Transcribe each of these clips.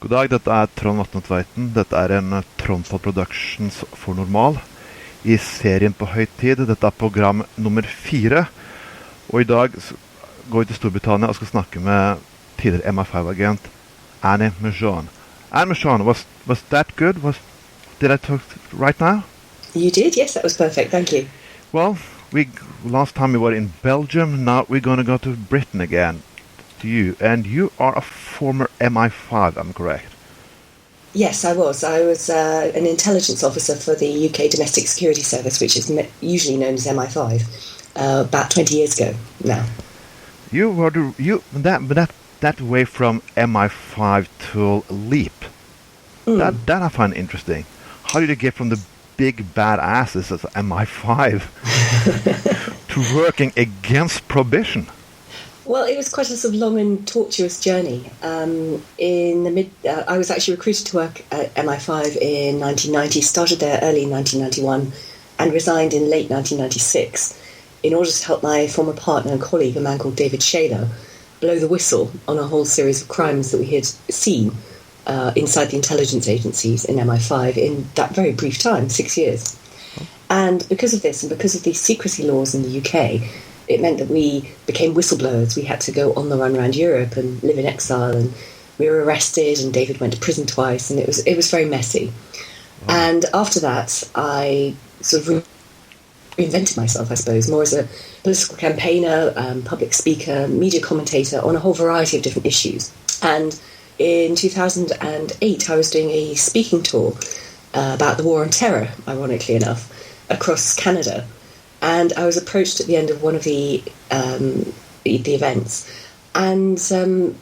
God dag, dette Trond Vatne Tveiten. Dette en Trondfall Productions for normal I serien på høytid. Dette program nummer 4. Og I dag går vi til Storbritannia og skal snakke med tidligere MI5-agent Annie Machon. Annie Machon, was that good? Did I talk right now? You did, yes, that was perfect, thank you. Well, last time we were in Belgium, now we're going to go to Britain again. To you, and you are a former MI5, I'm correct? Yes, I was. I was an intelligence officer for the UK Domestic Security Service, which is usually known as MI5, about 20 years ago now. You were that way from MI5 to LEAP. That I find interesting. How did you get from the big bad asses as MI5 to working against prohibition? Well, it was quite a sort of long and tortuous journey. I was actually recruited to work at MI5 in 1990, started there early in 1991, and resigned in late 1996 in order to help my former partner and colleague, a man called David Shaler, blow the whistle on a whole series of crimes that we had seen inside the intelligence agencies in MI5 in that very brief time, 6 years. And because of this, and because of these secrecy laws in the UK, it meant that we became whistleblowers. We had to go on the run around Europe and live in exile, and we were arrested, and David went to prison twice, and it was very messy. Wow. And after that, I sort of reinvented myself, I suppose, more as a political campaigner, public speaker, media commentator on a whole variety of different issues. And in 2008, I was doing a speaking tour about the war on terror, ironically enough, across Canada. And I was approached at the end of one of the events and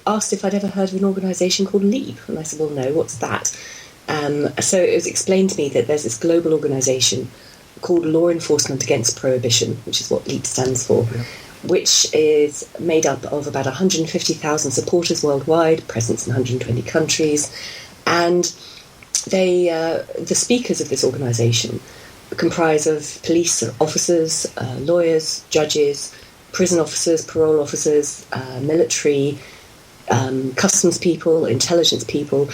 asked if I'd ever heard of an organisation called LEAP. And I said, well, no, what's that? So it was explained to me that there's this global organisation called Law Enforcement Against Prohibition, which is what LEAP stands for, which is made up of about 150,000 supporters worldwide, presence in 120 countries. And the speakers of this organisation comprise of police officers, lawyers, judges, prison officers, parole officers, military, customs people, intelligence people,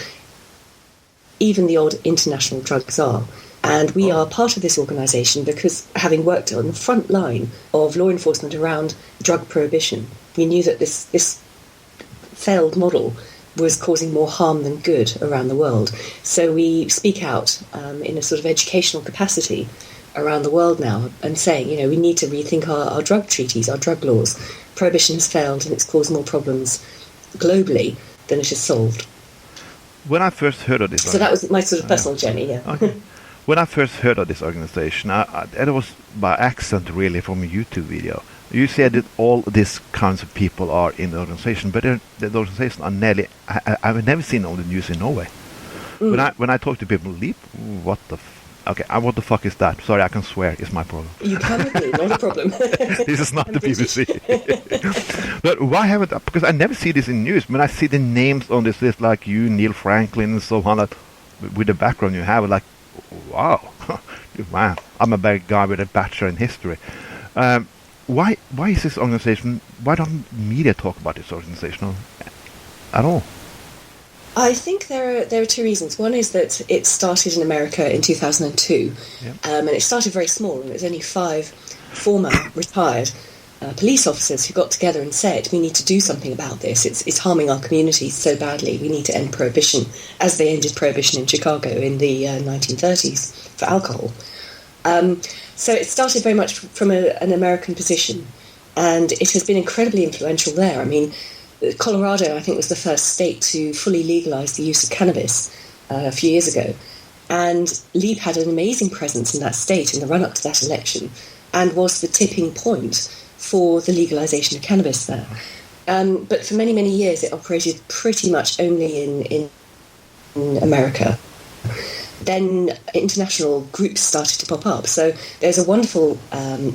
even the odd international drug czar. And we are part of this organisation because, having worked on the front line of law enforcement around drug prohibition, we knew that this failed model was causing more harm than good around the world. So we speak out in a sort of educational capacity around the world now and saying, we need to rethink our drug treaties, our drug laws. Prohibition has failed and it's caused more problems globally than it has solved. When I first heard of this... So that was my sort of personal journey, yeah. Okay. When I first heard of this organization, it was by accident really from a YouTube video. You said that all these kinds of people are in the organization, but the organization are nearly... I've never seen on the news in Norway. When I talk to people, LEAP, what the fuck is that? Sorry, I can swear, it's my problem. You can be, not a problem. This is not the BBC. But why haven't... Because I never see this in news. When I see the names on this list, like you, Neil Franklin, and so on, with the background you have, like, wow, man, I'm a bad guy with a bachelor in history. Why is this organization? Why don't media talk about this organization at all? I think there are two reasons. One is that it started in America in 2002, and it started very small, and it was only 5 former retired police officers who got together and said, we need to do something about this. It's harming our communities so badly. We need to end prohibition, as they ended prohibition in Chicago in the 1930s for alcohol. So it started very much from an American position, and it has been incredibly influential there. I mean, Colorado, I think, was the first state to fully legalise the use of cannabis a few years ago, and LEAP had an amazing presence in that state in the run-up to that election and was the tipping point for the legalisation of cannabis there. But for many, many years it operated pretty much only in America. Then international groups started to pop up. So there's a wonderful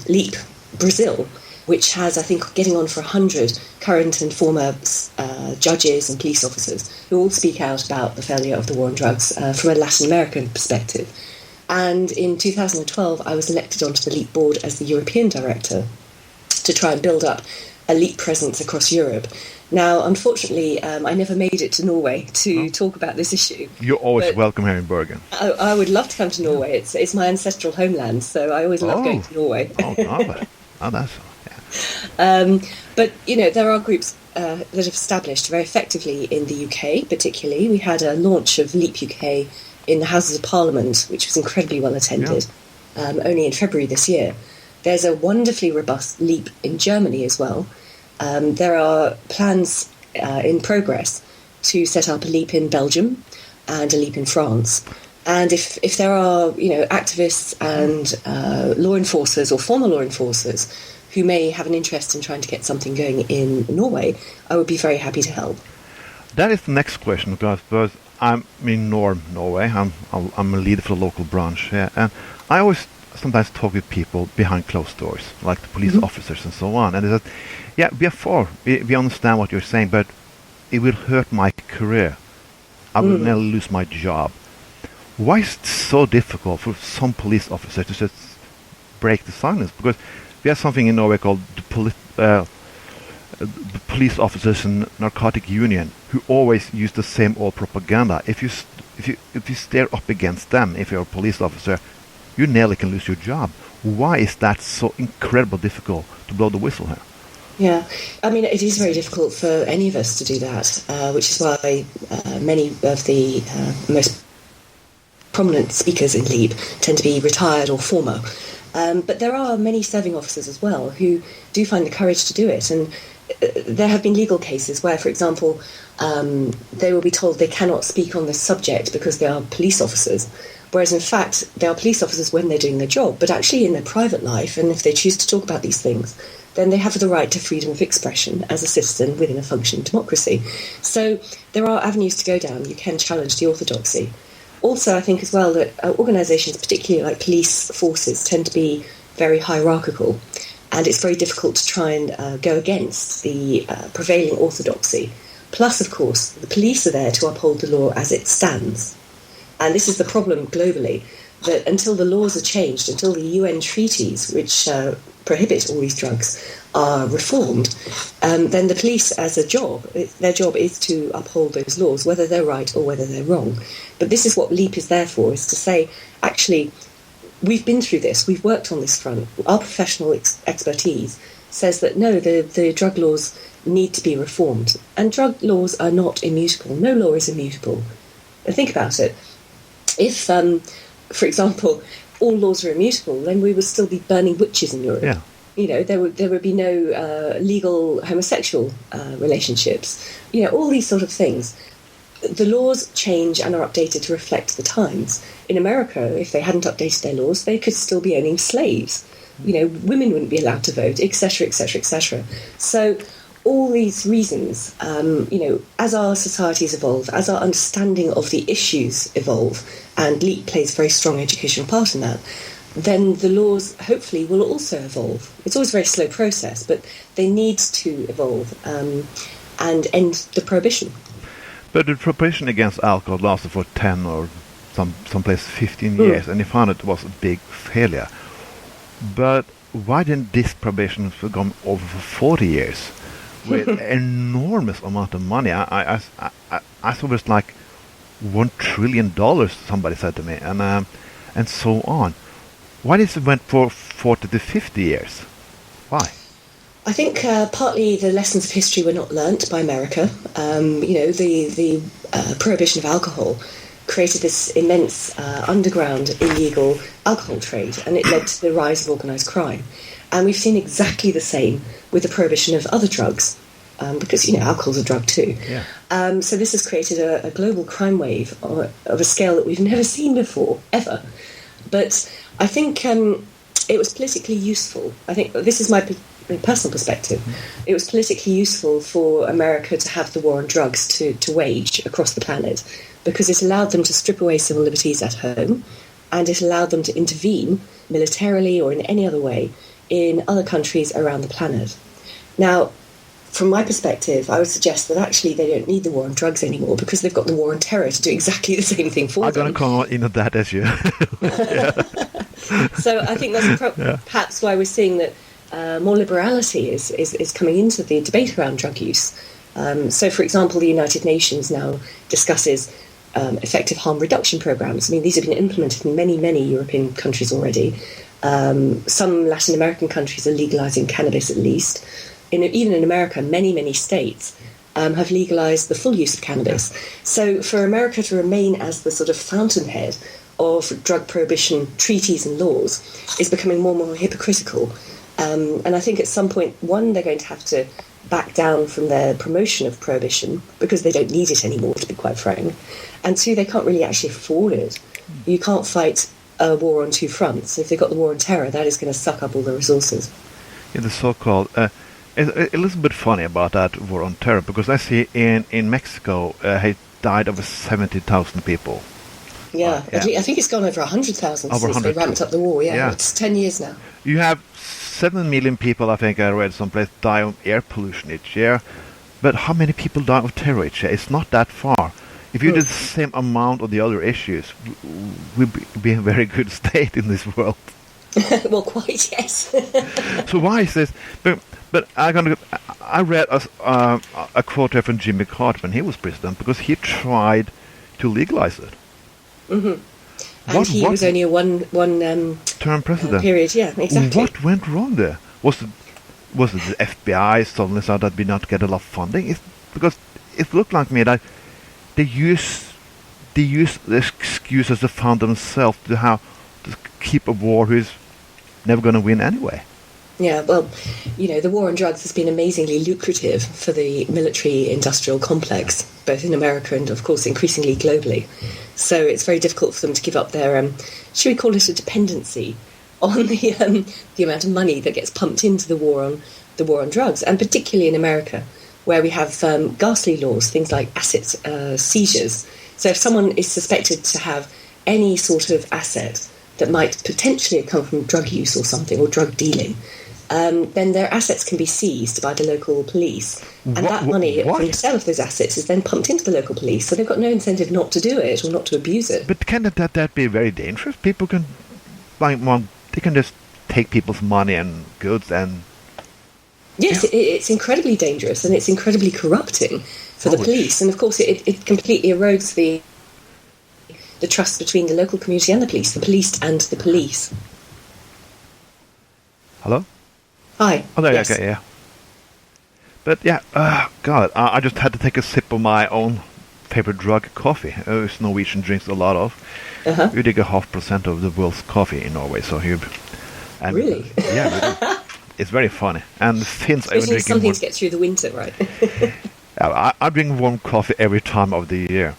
LEAP Brazil, which has, I think, getting on for 100 current and former judges and police officers who all speak out about the failure of the war on drugs from a Latin American perspective. And in 2012, I was elected onto the LEAP board as the European director to try and build up a LEAP presence across Europe. Now, unfortunately, I never made it to Norway to talk about this issue. You're always welcome here in Bergen. I would love to come to Norway. It's my ancestral homeland, so I always love going to Norway. That's but there are groups that have established very effectively in the UK. Particularly, we had a launch of LEAP UK in the Houses of Parliament, which was incredibly well attended. Only in February this year. There's a wonderfully robust LEAP in Germany as well. There are plans in progress to set up a LEAP in Belgium and a LEAP in France. And if there are activists and law enforcers or former law enforcers who may have an interest in trying to get something going in Norway, I would be very happy to help. That is the next question, because I'm in Norway. I'm a leader for the local branch here, and I always sometimes talk with people behind closed doors, like the police officers and so on. And they said, we understand what you're saying, but it will hurt my career. I will never lose my job. Why is it so difficult for some police officers to just break the silence? Because we have something in Norway called the Police Officers and Narcotic Union, who always use the same old propaganda. If you stare up against them, if you're a police officer, you nearly can lose your job. Why is that so incredibly difficult to blow the whistle here? Yeah, I mean, it is very difficult for any of us to do that, which is why many of the most prominent speakers in LEAP tend to be retired or former. But there are many serving officers as well who do find the courage to do it. And there have been legal cases where, for example, they will be told they cannot speak on this subject because they are police officers. Whereas, in fact, they are police officers when they're doing their job, but actually in their private life, and if they choose to talk about these things, then they have the right to freedom of expression as a citizen within a functioning democracy. So there are avenues to go down. You can challenge the orthodoxy. Also, I think as well that organisations, particularly like police forces, tend to be very hierarchical, and it's very difficult to try and go against the prevailing orthodoxy. Plus, of course, the police are there to uphold the law as it stands. And this is the problem globally, that until the laws are changed, until the UN treaties, which prohibit all these drugs, are reformed, then the police as a job, their job is to uphold those laws, whether they're right or whether they're wrong. But this is what LEAP is there for, is to say, actually, we've been through this, we've worked on this front. Our professional expertise says that no, the drug laws need to be reformed. And drug laws are not immutable. No law is immutable. And think about it. If, for example, all laws are immutable, then we would still be burning witches in Europe. Yeah. There would be no legal homosexual relationships. All these sort of things. The laws change and are updated to reflect the times. In America, if they hadn't updated their laws, they could still be owning slaves. Women wouldn't be allowed to vote, etc., etc., etc. So all these reasons, as our societies evolve, as our understanding of the issues evolve, and LEAP plays a very strong educational part in that, then the laws hopefully will also evolve. It's always a very slow process, but they need to evolve and end the prohibition. But the prohibition against alcohol lasted for 10 or someplace 15 years, and they found it was a big failure. But why didn't this prohibition go over for 40 years with enormous amount of money? I thought it was like $1 trillion, somebody said to me, and so on. Why did it went for 40 to 50 years? Why? I think partly the lessons of history were not learnt by America. The prohibition of alcohol created this immense underground illegal alcohol trade, and it led to the rise of organised crime. And we've seen exactly the same with the prohibition of other drugs, because alcohol's a drug too. Yeah. So this has created a global crime wave of a scale that we've never seen before, ever. But I think it was politically useful. I think this is my personal perspective. It was politically useful for America to have the war on drugs to wage across the planet, because it allowed them to strip away civil liberties at home, and it allowed them to intervene militarily or in any other way in other countries around the planet. Now, from my perspective, I would suggest that actually they don't need the war on drugs anymore, because they've got the war on terror to do exactly the same thing for them. I'm going to come into that issue. So I think that's perhaps why we're seeing that more liberality is coming into the debate around drug use. So, for example, the United Nations now discusses effective harm reduction programs. I mean, these have been implemented in many, many European countries already. Some Latin American countries are legalizing cannabis at least. Even in America, many, many states have legalized the full use of cannabis. So for America to remain as the sort of fountainhead of drug prohibition treaties and laws is becoming more and more hypocritical. And I think at some point, one, they're going to have to back down from their promotion of prohibition because they don't need it anymore, to be quite frank. And two, they can't really actually afford it. You can't fight a war on two fronts. If they've got the war on terror, that is going to suck up all the resources. Yeah, the so-called... it's a little bit funny about that war on terror, because I see in Mexico, it died over 70,000 people. Yeah, I think it's gone over 100,000 since they ramped up the war. Yeah, it's 10 years now. You have 7 million people, I think I read someplace, die of air pollution each year. But how many people die of terror each year? It's not that far. If you did the same amount of the other issues, we'd be a very good state in this world. Well, quite, yes. So why is this? But I read a quote here from Jimmy Carter when he was president, because he tried to legalize it. Mm-hmm. And he was only a one term president. Period. Yeah, exactly. What went wrong there? Was it the FBI suddenly said that we not get enough funding? Because it looked like me that they use the excuses they found themselves to keep a war who's never going to win anyway. Yeah, well, the war on drugs has been amazingly lucrative for the military-industrial complex, both in America and, of course, increasingly globally. So it's very difficult for them to give up their, should we call it a dependency, on the amount of money that gets pumped into the war on drugs, and particularly in America, where we have ghastly laws, things like asset seizures. So if someone is suspected to have any sort of asset that might potentially have come from drug use or something, or drug dealing, then their assets can be seized by the local police. And that money from the sale of those assets is then pumped into the local police, so they've got no incentive not to do it or not to abuse it. But can that be very dangerous? People can, they can just take people's money and goods and... Yes, it's incredibly dangerous, and it's incredibly corrupting for the police. And of course, it completely erodes the trust between the local community and the police and the police. Hello? Hi. Oh, there, yes. Okay, yeah. But yeah, God, I just had to take a sip of my own favorite drug, coffee. Which Norwegian drinks a lot of. Uh-huh. We take 0.5% of the world's coffee in Norway, so here. Really? Yeah, we do. It's very funny. And since I've been drinking something to get through the winter, right? I drink warm coffee every time of the year.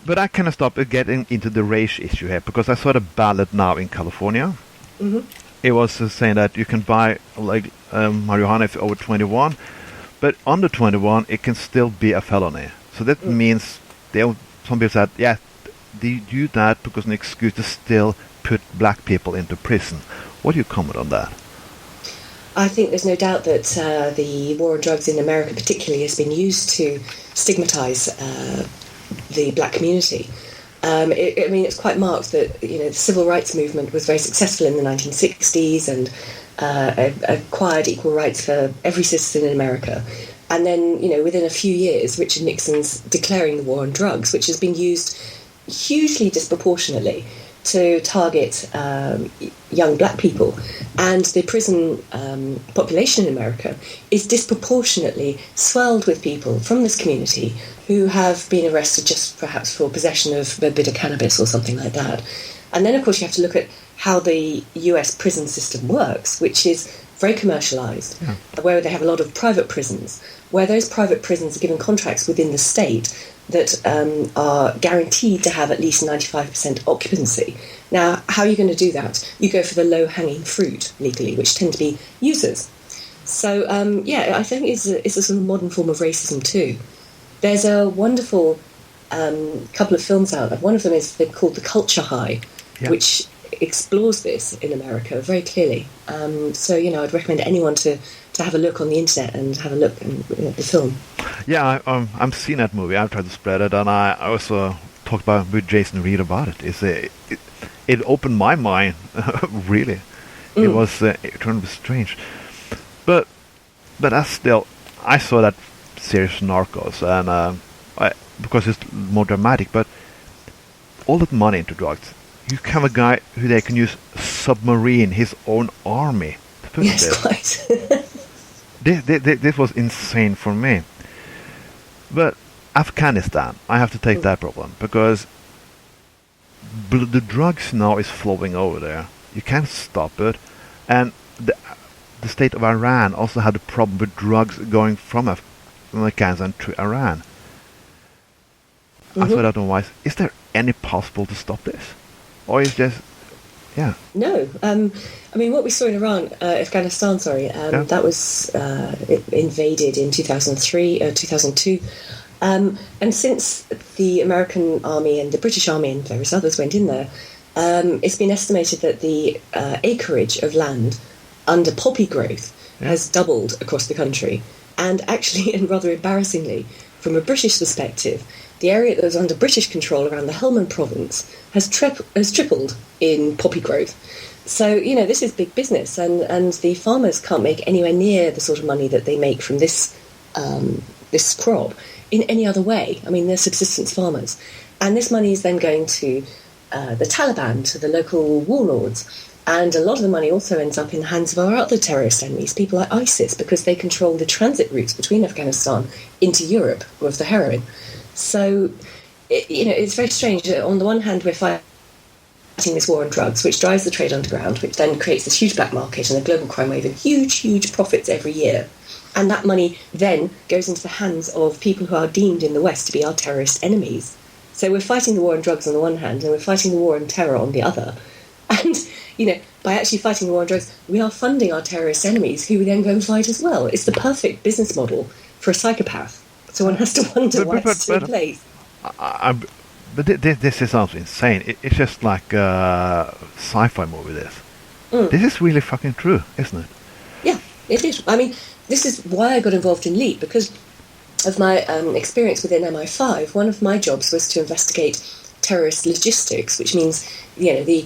But I cannot stop getting into the race issue here, because I saw the ballot now in California. Mm-hmm. It was saying that you can buy marijuana if you're over 21, but under 21 it can still be a felony. So that means some people said, yeah, they do that because an excuse to still put black people into prison. What do you comment on that? I think there's no doubt that the war on drugs in America particularly has been used to stigmatise the black community. It's quite marked that the civil rights movement was very successful in the 1960s and acquired equal rights for every citizen in America. And then, within a few years, Richard Nixon's declaring the war on drugs, which has been used hugely disproportionately to target young black people. And the prison population in America is disproportionately swelled with people from this community who have been arrested just perhaps for possession of a bit of cannabis or something like that. And then, of course, you have to look at how the US prison system works, which is very commercialised, where they have a lot of private prisons, where those private prisons are given contracts within the state that are guaranteed to have at least 95% occupancy. Now, how are you going to do that? You go for the low-hanging fruit, legally, which tend to be users. So, I think it's a sort of modern form of racism too. There's a wonderful couple of films out. One of them is called The Culture High, which explores this in America very clearly. I'd recommend anyone to have a look on the internet and have a look at the film. Yeah, I'm seeing that movie. I've tried to spread it, and I also talked about with Jason Reed about it. It opened my mind, really. It was strange. But I saw that series Narcos, and because it's more dramatic. But all that money into drugs, you have a guy who they can use submarine his own army to put Yes, this. quite. This was insane for me. But Afghanistan, I have to take that problem because the drugs now is flowing over there. You can't stop it, and the state of Iran also had a problem with drugs going from Afghanistan to Iran. I thought otherwise, is there any possible to stop this, or is just No. I mean, what we saw in Afghanistan, that was invaded in 2002. And since the American Army and the British Army and various others went in there, it's been estimated that the acreage of land under poppy growth has doubled across the country. And actually, and rather embarrassingly, from a British perspective, the area that was under British control around the Helmand province has tripled in poppy growth. So, this is big business, and the farmers can't make anywhere near the sort of money that they make from this crop in any other way. I mean, they're subsistence farmers. And this money is then going to the Taliban, to the local warlords. And a lot of the money also ends up in the hands of our other terrorist enemies, people like ISIS, because they control the transit routes between Afghanistan into Europe with the heroin. So, it's very strange. On the one hand, we're fighting this war on drugs, which drives the trade underground, which then creates this huge black market and a global crime wave and huge, huge profits every year. And that money then goes into the hands of people who are deemed in the West to be our terrorist enemies. So we're fighting the war on drugs on the one hand, and we're fighting the war on terror on the other. And, by actually fighting the war on drugs, we are funding our terrorist enemies, who we then go and fight as well. It's the perfect business model for a psychopath. So one has to wonder why it's still in place. But this sounds insane. It's just like a sci-fi movie, this. This is really fucking true, isn't it? Yeah, it is. I mean, this is why I got involved in LEAP, because of my experience within MI5. One of my jobs was to investigate terrorist logistics, which means, the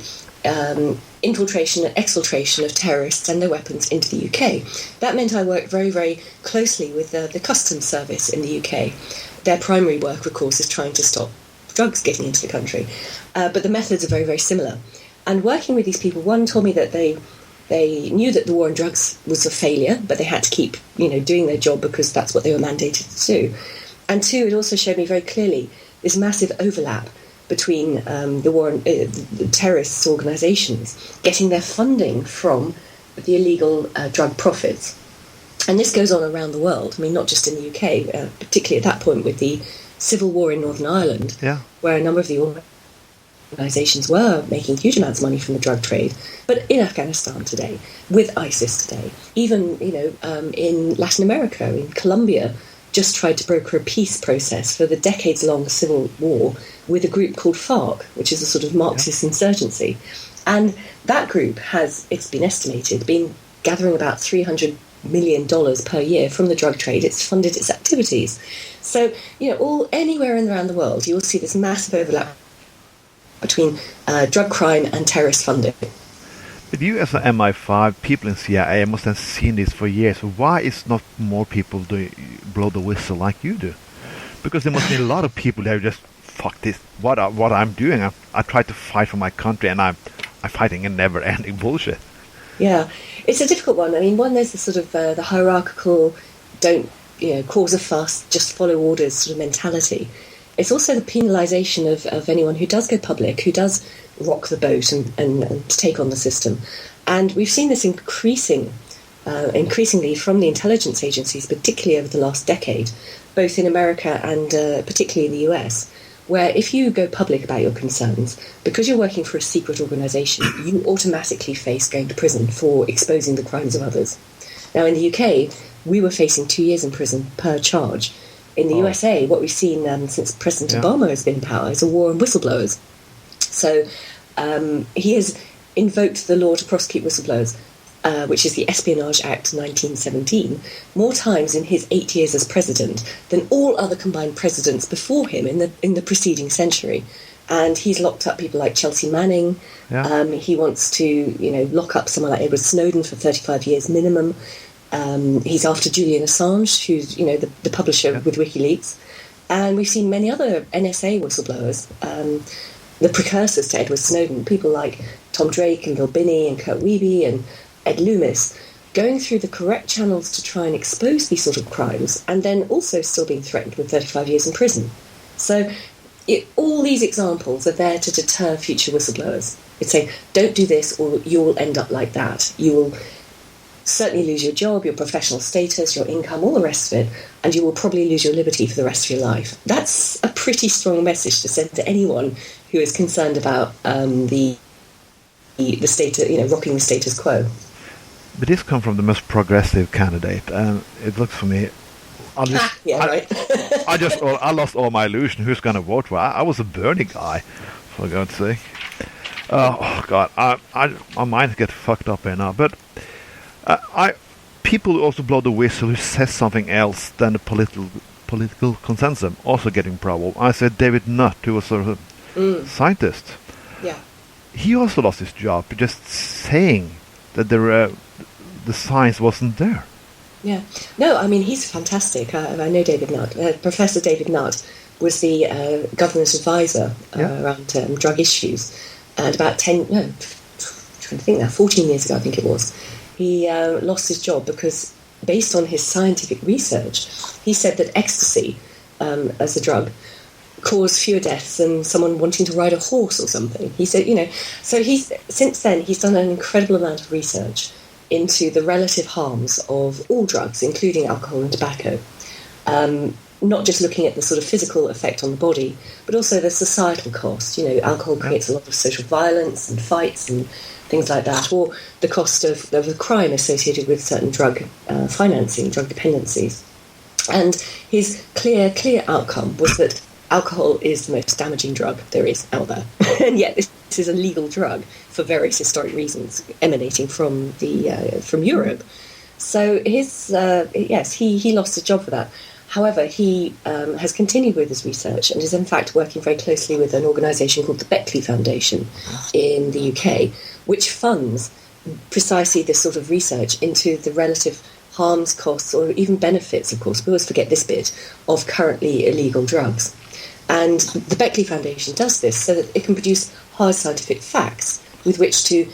infiltration and exfiltration of terrorists and their weapons into the UK. That meant I worked very, very closely with the customs service in the UK. Their primary work, of course, is trying to stop drugs getting into the country. But the methods are very, very similar. And working with these people, one told me that they knew that the war on drugs was a failure, but they had to keep, doing their job because that's what they were mandated to do. And two, it also showed me very clearly this massive overlap between the war on the terrorist organisations getting their funding from the illegal drug profits. And this goes on around the world. I mean, not just in the UK, particularly at that point with the civil war in Northern Ireland, where a number of the organisations were making huge amounts of money from the drug trade. But in Afghanistan today, with ISIS today, even, in Latin America, in Colombia, just tried to broker a peace process for the decades-long civil war with a group called FARC, which is a sort of Marxist insurgency. And that group has, it's been estimated, been gathering about $300 million per year from the drug trade. It's funded its activities. So, anywhere around the world, you will see this massive overlap between drug crime and terrorist funding. But you as an MI5, people in CIA must have seen this for years. Why is not more people blow the whistle like you do? Because there must be a lot of people that just, fuck this, what I'm doing. I try to fight for my country and I'm fighting a never-ending bullshit. Yeah, it's a difficult one. I mean, there's the sort of the hierarchical, don't, cause a fuss, just follow orders sort of mentality. It's also the penalisation of anyone who does go public, who does rock the boat and take on the system. And we've seen this increasingly from the intelligence agencies, particularly over the last decade, both in America and particularly in the US, where if you go public about your concerns, because you're working for a secret organisation, you automatically face going to prison for exposing the crimes of others. Now, in the UK, we were facing 2 years in prison per charge. In the USA, what we've seen since President Obama has been in power is a war on whistleblowers. So he has invoked the law to prosecute whistleblowers, which is the Espionage Act 1917, more times in his 8 years as president than all other combined presidents before him in the preceding century. And he's locked up people like Chelsea Manning. Yeah. He wants to, lock up someone like Edward Snowden for 35 years minimum. He's after Julian Assange, who's the publisher with WikiLeaks, and we've seen many other NSA whistleblowers, the precursors to Edward Snowden, people like Tom Drake and Bill Binney and Kurt Wiebe and Ed Loomis, going through the correct channels to try and expose these sort of crimes, and then also still being threatened with 35 years in prison. So all these examples are there to deter future whistleblowers. It's saying, don't do this or you will end up like that. You will certainly lose your job, your professional status, your income, all the rest of it, and you will probably lose your liberty for the rest of your life. That's a pretty strong message to send to anyone who is concerned about the status, rocking the status quo. But this comes from the most progressive candidate, and it looks for me. Right. I lost all my illusion. Who's going to vote for? I was a Bernie guy, for God's sake. Oh God, my mind gets fucked up here now. But people who also blow the whistle who says something else than the political consensus also get in trouble. I said David Nutt, who was a scientist. Yeah. He also lost his job just saying that the science wasn't there. Yeah. No, I mean, he's fantastic. I know David Nutt. Professor David Nutt was the governor's advisor around drug issues. And about 14 years ago, I think it was, he lost his job because, based on his scientific research, he said that ecstasy, as a drug, caused fewer deaths than someone wanting to ride a horse or something. He said, so since then he's done an incredible amount of research into the relative harms of all drugs, including alcohol and tobacco. Not just looking at the sort of physical effect on the body, but also the societal cost. Alcohol creates a lot of social violence and fights and things like that, or the cost of the crime associated with certain drug financing, drug dependencies. And his clear outcome was that alcohol is the most damaging drug there is out there. And yet this is a legal drug for various historic reasons emanating from from Europe. So he lost his job for that. However, he has continued with his research and is in fact working very closely with an organisation called the Beckley Foundation in the UK, which funds precisely this sort of research into the relative harms, costs, or even benefits, of course, we always forget this bit, of currently illegal drugs. And the Beckley Foundation does this so that it can produce hard scientific facts with which to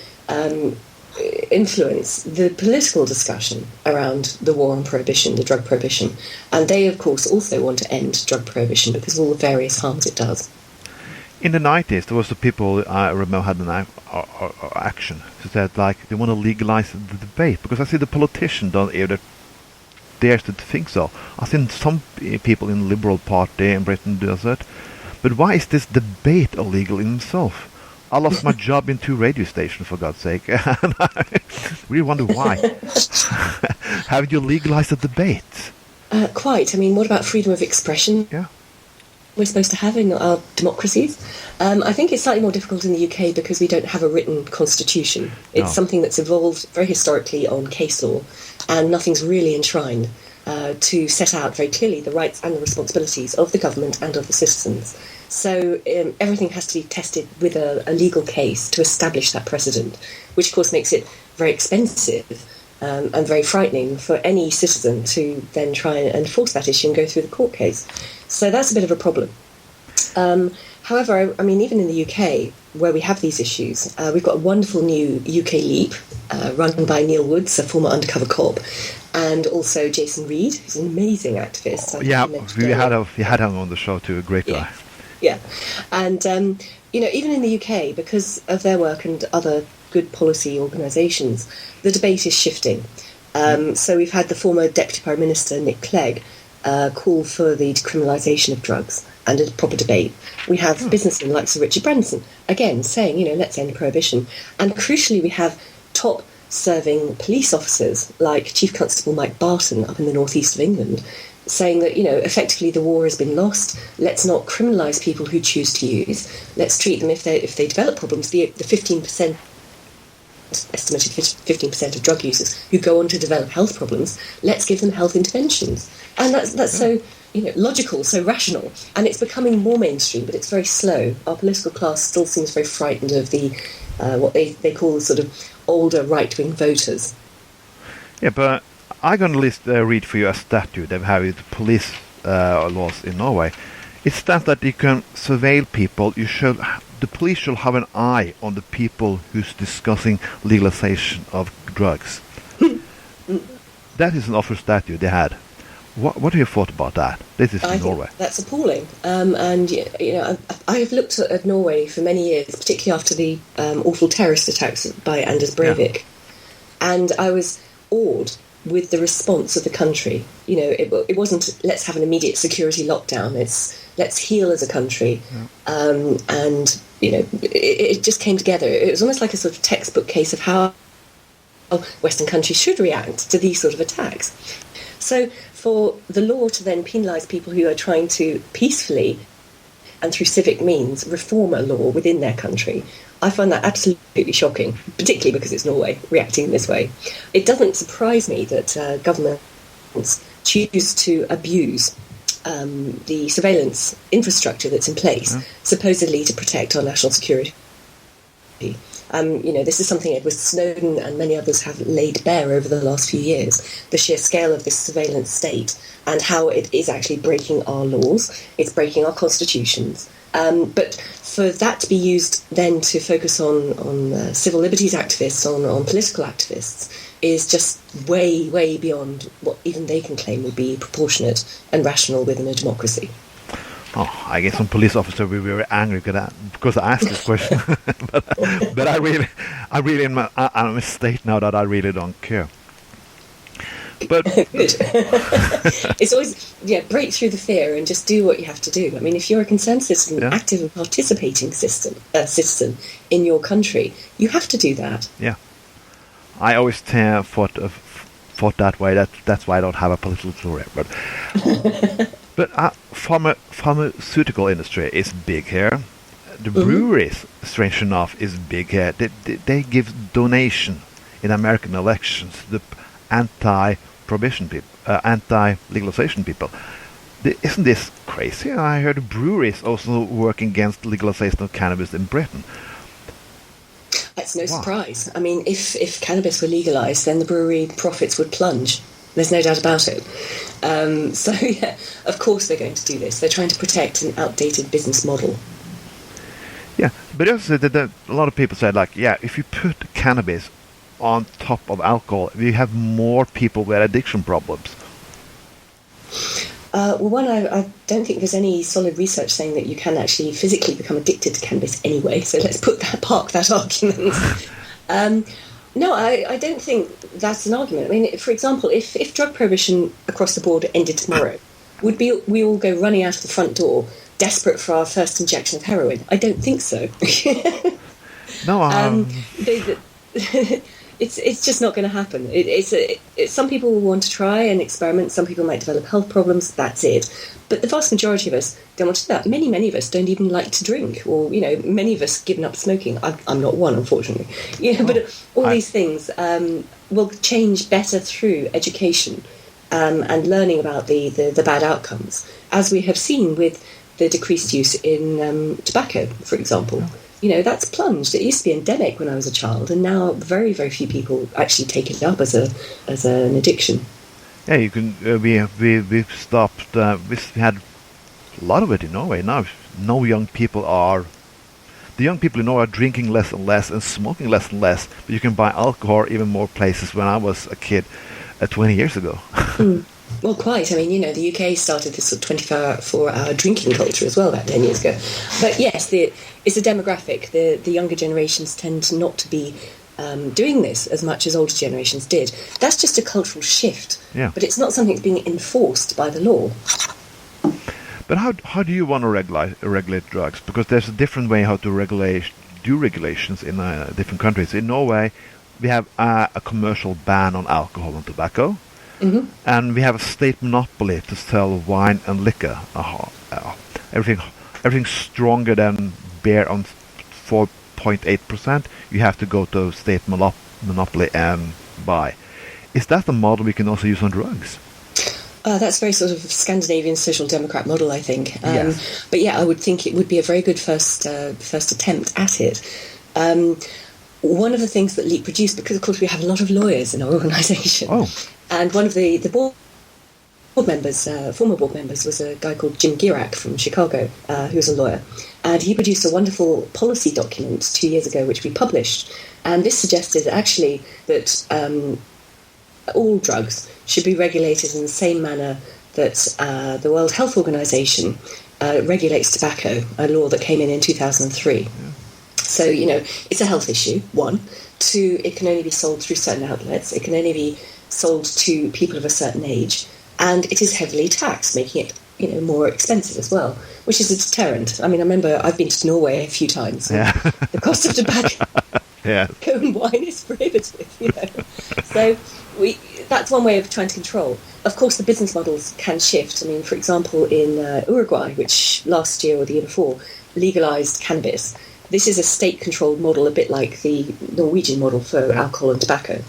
influence the political discussion around the war on prohibition, the drug prohibition. And they, of course, also want to end drug prohibition because of all the various harms it does. In the 90s, there was the people I remember had an action who said, like, they want to legalize the debate, because I see the politicians don't even dare to think so. I've seen some people in the Liberal Party in Britain does it. But why is this debate illegal in itself? I lost my job in 2 radio stations, for God's sake. And I really wonder why. Haven't you legalized the debate? Quite. I mean, what about freedom of expression? Yeah. We're supposed to have in our democracies. I think it's slightly more difficult in the UK because we don't have a written constitution. It's something that's evolved very historically on case law, and nothing's really enshrined to set out very clearly the rights and the responsibilities of the government and of the citizens. So everything has to be tested with a legal case to establish that precedent, which of course makes it very expensive and very frightening for any citizen to then try and enforce that issue and go through the court case. So that's a bit of a problem. However, I mean, even in the UK, where we have these issues, we've got a wonderful new UK Leap run by Neil Woods, a former undercover cop, and also Jason Reed, who's an amazing activist. We had him on the show too, a great guy. Yeah. And, even in the UK, because of their work and other good policy organisations, the debate is shifting. So we've had the former Deputy Prime Minister, Nick Clegg, call for the decriminalisation of drugs and a proper debate. We have businessmen like Sir Richard Branson, again, saying, let's end prohibition. And crucially, we have top-serving police officers like Chief Constable Mike Barton up in the northeast of England, saying that, effectively the war has been lost. Let's not criminalise people who choose to use. Let's treat them if they develop problems. The 15%, estimated 15% of drug users who go on to develop health problems, let's give them health interventions. And that's so logical, so rational. And it's becoming more mainstream, but it's very slow. Our political class still seems very frightened of the what they call sort of older right-wing voters. Yeah, but I'm going to read for you a statute they have with police laws in Norway. It stands that you can surveil people. The police should have an eye on the people who's discussing legalization of drugs. That is an offer statute they had. What do you thought about that? This is in Norway. That's appalling. And I have looked at Norway for many years, particularly after the awful terrorist attacks by Anders Breivik, and I was awed with the response of the country. It wasn't let's have an immediate security lockdown. It's let's heal as a country, and it just came together. It was almost like a sort of textbook case of how Western countries should react to these sort of attacks. So for the law to then penalise people who are trying to peacefully and through civic means reform a law within their country, I find that absolutely shocking, particularly because it's Norway reacting in this way. It doesn't surprise me that governments choose to abuse the surveillance infrastructure that's in place, supposedly to protect our national security. This is something Edward Snowden and many others have laid bare over the last few years, the sheer scale of this surveillance state and how it is actually breaking our laws, it's breaking our constitutions. But for that to be used then to focus on civil liberties activists, on political activists, is just way, way beyond what even they can claim would be proportionate and rational within a democracy. Oh, I guess some police officer will be very angry because I asked this question. but I'm in a state now that I really don't care. But good. It's always break through the fear and just do what you have to do. I mean, if you're a concerned citizen, active and participating citizen in your country, you have to do that. Yeah, I always thought that way. That's why I don't have a political career. But pharmaceutical industry is big here. The breweries, strange enough, is big here. They give donation in American elections. The anti-prohibition people, anti-legalization people. Isn't this crazy? I heard breweries also working against legalization of cannabis in Britain. It's no surprise. I mean, if cannabis were legalised, then the brewery profits would plunge. There's no doubt about it. Of course they're going to do this. They're trying to protect an outdated business model. Yeah, but also a lot of people said, if you put cannabis on top of alcohol, we have more people with addiction problems. I don't think there's any solid research saying that you can actually physically become addicted to cannabis anyway, so let's park that argument. No, I don't think that's an argument. I mean, for example, if drug prohibition across the board ended tomorrow, would we all go running out of the front door, desperate for our first injection of heroin? I don't think so. No, It's just not going to happen. Some people will want to try and experiment. Some people might develop health problems. That's it. But the vast majority of us don't want to do that. Many of us don't even like to drink, or many of us given up smoking. I'm not one, unfortunately. But all these things will change better through education and learning about the bad outcomes, as we have seen with the decreased use in tobacco, for example. That's plunged. It used to be endemic when I was a child, and now very, very few people actually take it up as an addiction. Yeah, you can. We've stopped. We had a lot of it in Norway now. The young people in Norway are drinking less and less and smoking less and less. But you can buy alcohol even more places. When I was a kid, 20 years ago. Well, quite. I mean, the UK started this sort of 24-hour drinking culture as well about 10 years ago. But yes, it's a demographic. The younger generations tend not to be doing this as much as older generations did. That's just a cultural shift. Yeah. But it's not something that's being enforced by the law. But how do you want to regulate drugs? Because there's a different way how to do regulations in different countries. In Norway, we have a commercial ban on alcohol and tobacco. Mm-hmm. And we have a state monopoly to sell wine and liquor. Everything stronger than beer on 4.8%. You have to go to state monopoly and buy. Is that the model we can also use on drugs? That's very sort of Scandinavian social democrat model, I think. Yes. But yeah, I would think it would be a very good first attempt at it. One of the things that LEAP produced, because of course we have a lot of lawyers in our organisation, And one of the board members, former board members, was a guy called Jim Gierak from Chicago, who was a lawyer. And he produced a wonderful policy document 2 years ago, which we published. And this suggested actually that all drugs should be regulated in the same manner that the World Health Organization regulates tobacco, a law that came in 2003. Yeah. So, it's a health issue, one. Two, it can only be sold through certain outlets. It can only be sold to people of a certain age. And it is heavily taxed, making it, more expensive as well, which is a deterrent. I mean, I remember I've been to Norway a few times. And the cost of tobacco and wine is prohibitive, So that's one way of trying to control. Of course, the business models can shift. I mean, for example, in Uruguay, which last year or the year before legalised cannabis, this is a state-controlled model, a bit like the Norwegian model for alcohol and tobacco.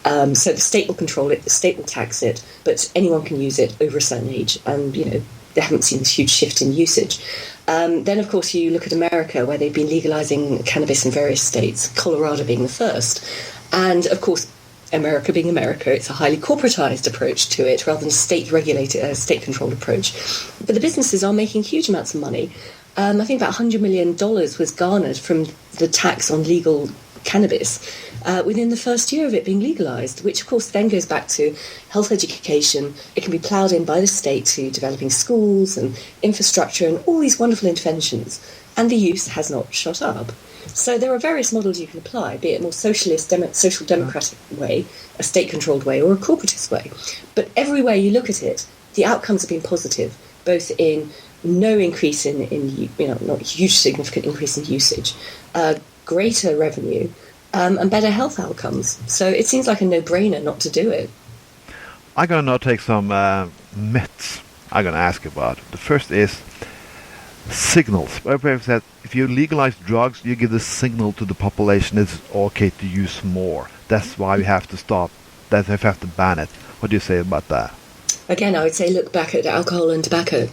So the state will control it, the state will tax it, but anyone can use it over a certain age. And, they haven't seen this huge shift in usage. Then, of course, you look at America, where they've been legalising cannabis in various states, Colorado being the first. And, of course, America being America, it's a highly corporatized approach to it rather than a state-controlled approach. But the businesses are making huge amounts of money. I think about $100 million was garnered from the tax on legal cannabis within the first year of it being legalised, which of course then goes back to health education. It can be ploughed in by the state to developing schools and infrastructure and all these wonderful interventions, and the use has not shot up. So there are various models you can apply, be it a more socialist, social democratic way, a state-controlled way, or a corporatist way. But every way you look at it, the outcomes have been positive, both in no increase in not a huge significant increase in usage, greater revenue, and better health outcomes. So it seems like a no-brainer not to do it. I'm going to now take some myths I'm going to ask about. The first is signals. That if you legalize drugs, you give the signal to the population it's okay to use more. That's why we have to stop. That's why we have to ban it. What do you say about that? Again, I would say look back at alcohol and tobacco.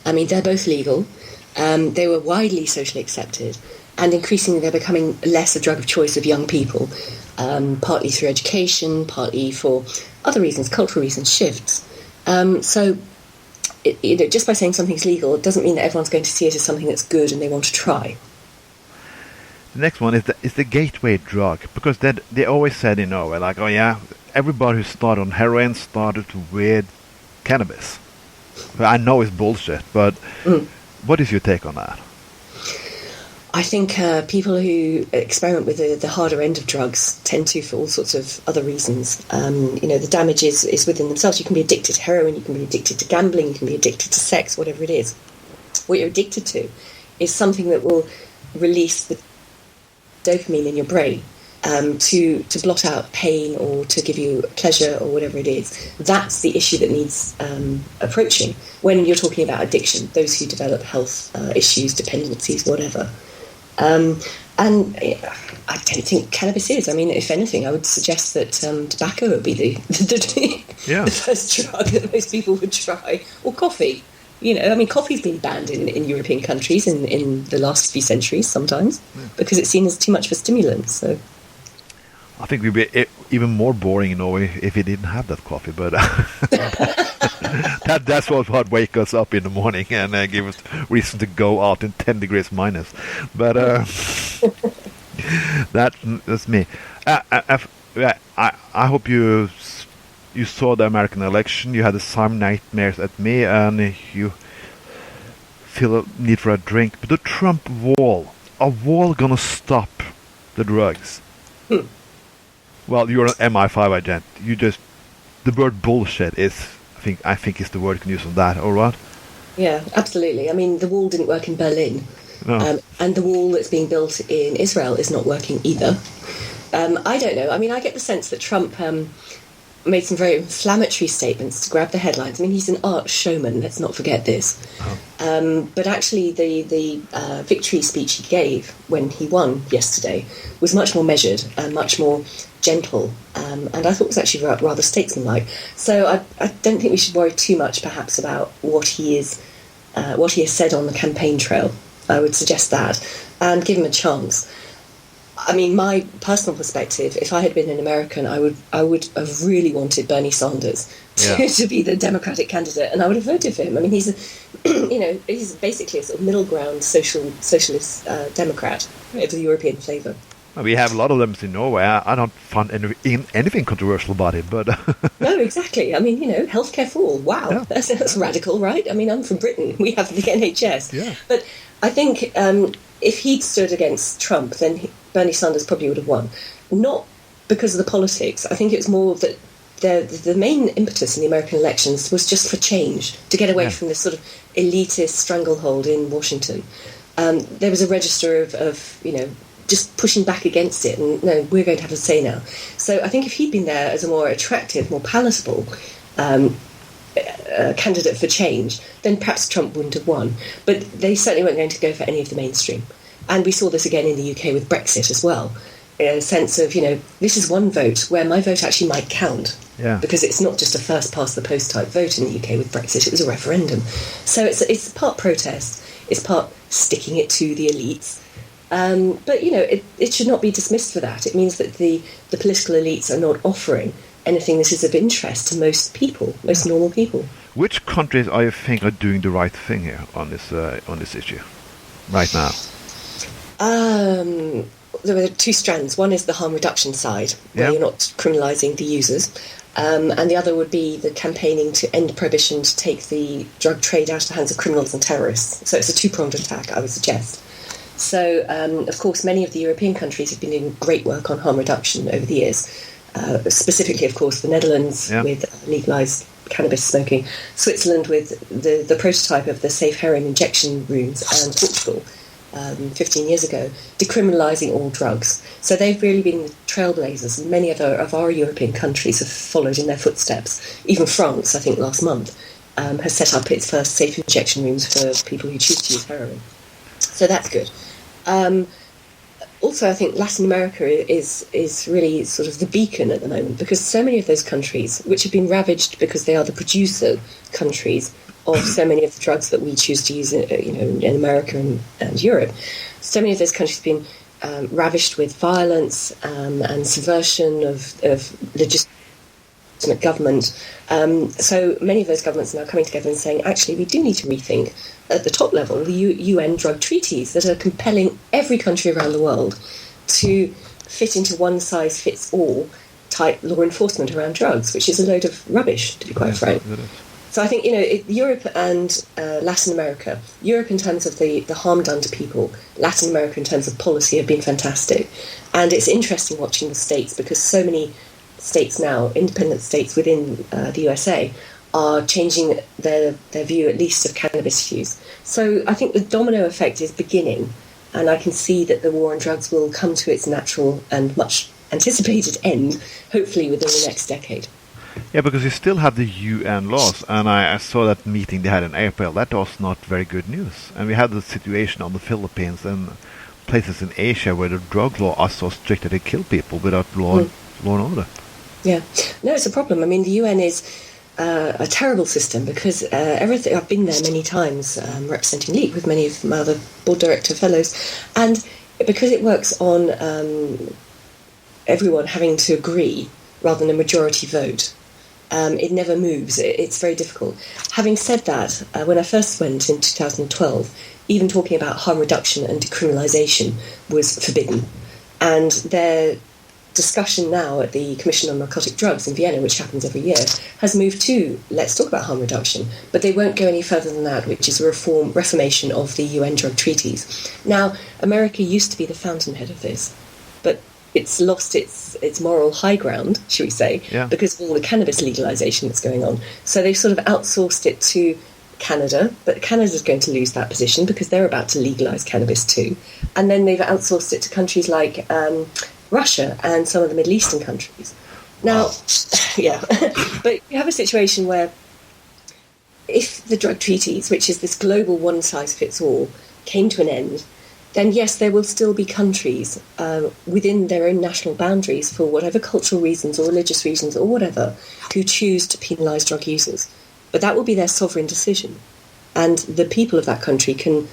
I mean, they're both legal. They were widely socially accepted. And increasingly they're becoming less a drug of choice of young people, partly through education, partly for other reasons, cultural reasons, shifts. So just by saying something's legal, it doesn't mean that everyone's going to see it as something that's good and they want to try. The next one is the gateway drug, because they always said, like, oh yeah, everybody who started on heroin started with cannabis. Well, I know it's bullshit, but what is your take on that? I think people who experiment with the harder end of drugs tend to for all sorts of other reasons. The damage is within themselves. You can be addicted to heroin, you can be addicted to gambling, you can be addicted to sex, whatever it is. What you're addicted to is something that will release the dopamine in your brain to blot out pain or to give you pleasure or whatever it is. That's the issue that needs approaching when you're talking about addiction, those who develop health issues, dependencies, whatever. And I don't think cannabis is. I mean, if anything, I would suggest that tobacco would be the first drug that most people would try, or coffee. Coffee's been banned in European countries in the last few centuries sometimes because it's seen as too much of a stimulant. So I think we'd be even more boring in Norway if we didn't have that coffee, but that's what would wake us up in the morning and give us reason to go out in 10 degrees minus. But that's me. I hope you saw the American election. You had the same nightmares at me, and you feel a need for a drink. But the Trump wall, a wall gonna stop the drugs? Well, you're an MI5 agent. The word bullshit is, I think is the word you can use on that, all right? Yeah, absolutely. I mean, the wall didn't work in Berlin. No. And the wall that's being built in Israel is not working either. I don't know. I mean, I get the sense that Trump made some very inflammatory statements to grab the headlines. I mean, he's an art showman, let's not forget this. Oh. But actually, the victory speech he gave when he won yesterday was much more measured and much more gentle, and I thought it was actually rather statesmanlike. So I don't think we should worry too much, perhaps, about what he has said on the campaign trail. I would suggest that, and give him a chance. I mean, my personal perspective, if I had been an American, I would have really wanted Bernie Sanders to be the Democratic candidate, and I would have voted for him. I mean, he's he's basically a sort of middle ground socialist Democrat of the European flavour. We have a lot of them in Norway. I don't find anything controversial about it, but no, exactly. I mean, healthcare for all. Wow, yeah. That's radical, right? I mean, I'm from Britain. We have the NHS. Yeah. But I think if he'd stood against Trump, then Bernie Sanders probably would have won. Not because of the politics. I think it was more that the main impetus in the American elections was just for change, to get away from this sort of elitist stranglehold in Washington. There was a register of just pushing back against it, and no, we're going to have a say now. So I think if he'd been there as a more attractive, more palatable candidate for change, then perhaps Trump wouldn't have won. But they certainly weren't going to go for any of the mainstream. And we saw this again in the UK with Brexit as well. A sense of, this is one vote where my vote actually might count. Yeah. Because it's not just a first-past-the-post type vote in the UK with Brexit, it was a referendum. So it's part protest, it's part sticking it to the elites. But, it should not be dismissed for that. It means that the political elites are not offering anything that is of interest to most people, most normal people. Which countries are you think are doing the right thing here on this issue right now? There are two strands. One is the harm reduction side, where you're not criminalising the users. And the other would be the campaigning to end prohibition, to take the drug trade out of the hands of criminals and terrorists. So it's a two-pronged attack, I would suggest. So, of course, many of the European countries have been doing great work on harm reduction over the years. Specifically, of course, the Netherlands with legalised cannabis smoking, Switzerland with the prototype of the safe heroin injection rooms, and Portugal 15 years ago, decriminalising all drugs. So they've really been trailblazers, and many of our European countries have followed in their footsteps. Even France, I think last month, has set up its first safe injection rooms for people who choose to use heroin. So that's good. Also, I think Latin America is really sort of the beacon at the moment, because so many of those countries, which have been ravaged because they are the producer countries of so many of the drugs that we choose to use, in America and Europe, so many of those countries have been ravished with violence and subversion of legitimate government. So many of those governments are now coming together and saying, actually, we do need to rethink at the top level the UN drug treaties that are compelling every country around the world to fit into one-size-fits-all type law enforcement around drugs, which is a load of rubbish, to be quite frank. So I think, Europe and Latin America, Europe in terms of the harm done to people, Latin America in terms of policy have been fantastic. And it's interesting watching the states, because so many states now, independent states within the USA, are changing their view, at least, of cannabis use. So I think the domino effect is beginning, and I can see that the war on drugs will come to its natural and much anticipated end, hopefully within the next decade. Yeah, because you still have the UN laws, and I saw that meeting they had in April. That was not very good news. And we had the situation on the Philippines and places in Asia where the drug law are so strict that they kill people without law and order. Yeah, no, it's a problem. I mean, the UN is a terrible system, because everything. I've been there many times, representing LEAP with many of my other board director fellows, and because it works on everyone having to agree rather than a majority vote, it never moves. It's very difficult. Having said that, when I first went in 2012, even talking about harm reduction and decriminalisation was forbidden, and their discussion now at the Commission on Narcotic Drugs in Vienna, which happens every year, has moved to, let's talk about harm reduction, but they won't go any further than that, which is a reformation of the UN drug treaties. Now, America used to be the fountainhead of this, but it's lost its moral high ground, shall we say, because of all the cannabis legalisation that's going on. So they've sort of outsourced it to Canada, but Canada's going to lose that position because they're about to legalise cannabis too. And then they've outsourced it to countries like Russia and some of the Middle Eastern countries. Now, but you have a situation where if the drug treaties, which is this global one-size-fits-all, came to an end, then yes, there will still be countries within their own national boundaries, for whatever cultural reasons or religious reasons or whatever, who choose to penalise drug users. But that will be their sovereign decision. And the people of that country can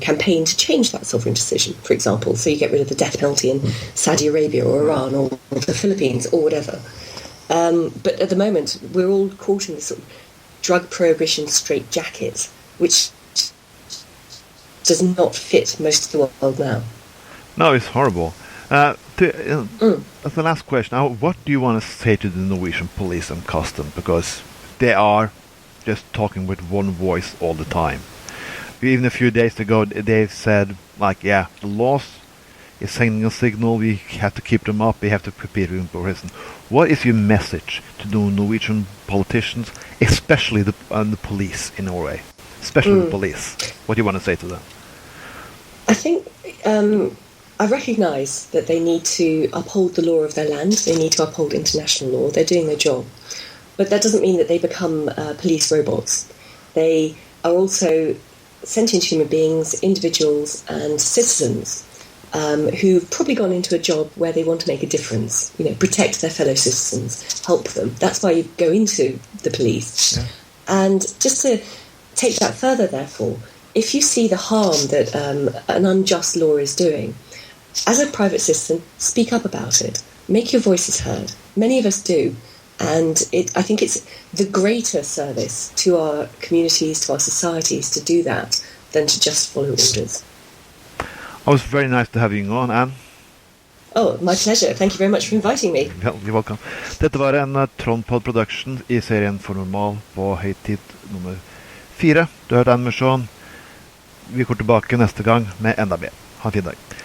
campaign to change that sovereign decision, for example. So you get rid of the death penalty in Saudi Arabia or Iran or the Philippines or whatever. But at the moment, we're all caught in this sort of drug prohibition straitjacket, which does not fit most of the world now. No, it's horrible. As the last question, what do you want to say to the Norwegian police and custom? Because they are just talking with one voice all the time. Even a few days ago, they said, like, yeah, the laws is sending a signal, we have to keep them up, we have to put people in prison. What is your message to the Norwegian politicians, especially the police in Norway? Especially the police. What do you want to say to them? I think I recognise that they need to uphold the law of their land, they need to uphold international law, they're doing their job. But that doesn't mean that they become police robots. They are also sentient human beings, individuals and citizens who've probably gone into a job where they want to make a difference, protect their fellow citizens, help them. That's why you go into the police. Yeah. And just to take that further, therefore, if you see the harm that an unjust law is doing, as a private citizen, speak up about it. Make your voices heard. Many of us do. And I think it's the greater service to our communities, to our societies to do that than to just follow orders. It was very nice to have you on, Anne. Oh, my pleasure. Thank you very much for inviting me. Well, you're welcome. Dette var en Trondpod production I serien For Normal på høytid nummer 4. Du har hørt Annie Machon. Vi går tilbake neste gang med enda mer. Ha en fin dag.